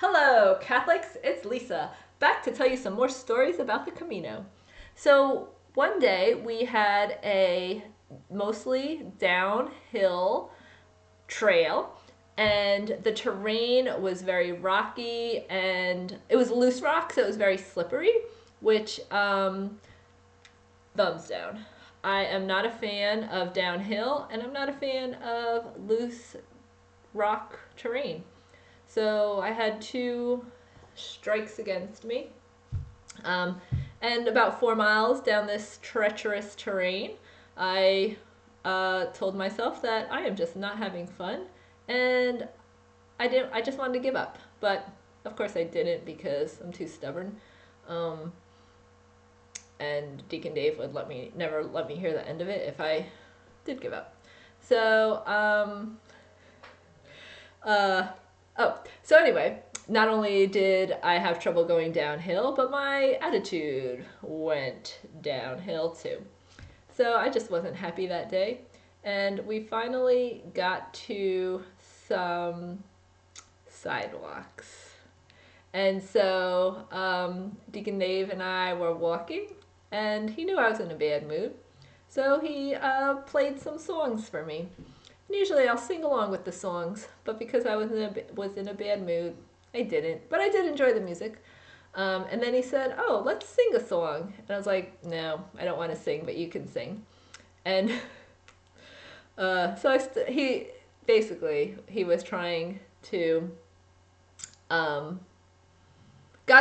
Hello, Catholics, it's Lisa, back to tell you some more stories about the Camino. So, one day we had a mostly downhill trail, and the terrain was very rocky and it was loose rock, so it was very slippery, which, thumbs down. I am not a fan of downhill, and I'm not a fan of loose rock terrain. So I had two strikes against me. Um, and about 4 miles down this treacherous terrain, I told myself that I am just not having fun, and I didn't. I just wanted to give up, but of course I didn't because I'm too stubborn. Um, and Deacon Dave would never let me hear the end of it if I did give up. So uh, so anyway, not only did I have trouble going downhill, but my attitude went downhill too. So I just wasn't happy that day. And we finally got to some sidewalks. And so Deacon Dave and I were walking, and he knew I was in a bad mood. So he played some songs for me. And usually I'll sing along with the songs, but because I was in a bad mood, I didn't. But I did enjoy the music. And then he said, "Oh, let's sing a song." And I was like, "No, I don't want to sing, but you can sing." And so he was trying to, God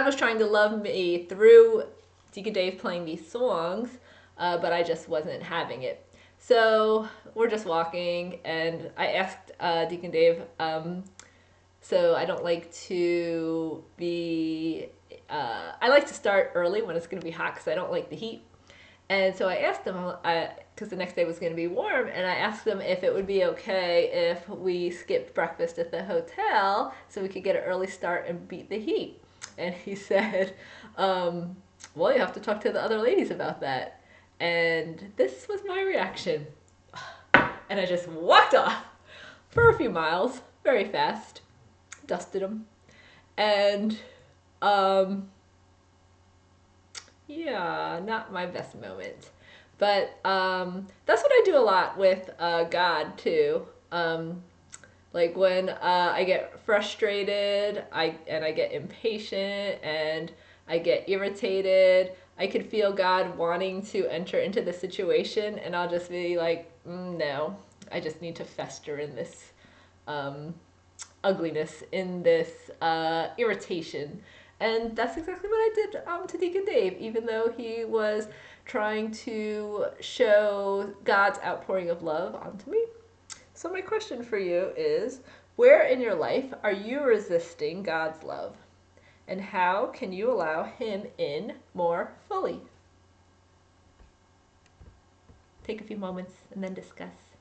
was trying to love me through Deacon Dave playing these songs, but I just wasn't having it. So we're just walking, and I asked Deacon Dave, so I don't like to be, I like to start early when it's going to be hot because I don't like the heat. And so I asked him, because the next day was going to be warm, and I asked him if it would be okay if we skipped breakfast at the hotel so we could get an early start and beat the heat. And he said, well, you have to talk to the other ladies about that. And this was my reaction. And I just walked off for a few miles, very fast, dusted them. And, yeah, not my best moment. But that's what I do a lot with God, too. Like when I get frustrated, I get impatient, and I get irritated, I could feel God wanting to enter into the situation, and I'll just be like, no, I just need to fester in this ugliness, in this irritation. And that's exactly what I did to Deacon Dave, even though he was trying to show God's outpouring of love onto me. So my question for you is, where in your life are you resisting God's love? And how can you allow him in more fully? Take a few moments and then discuss.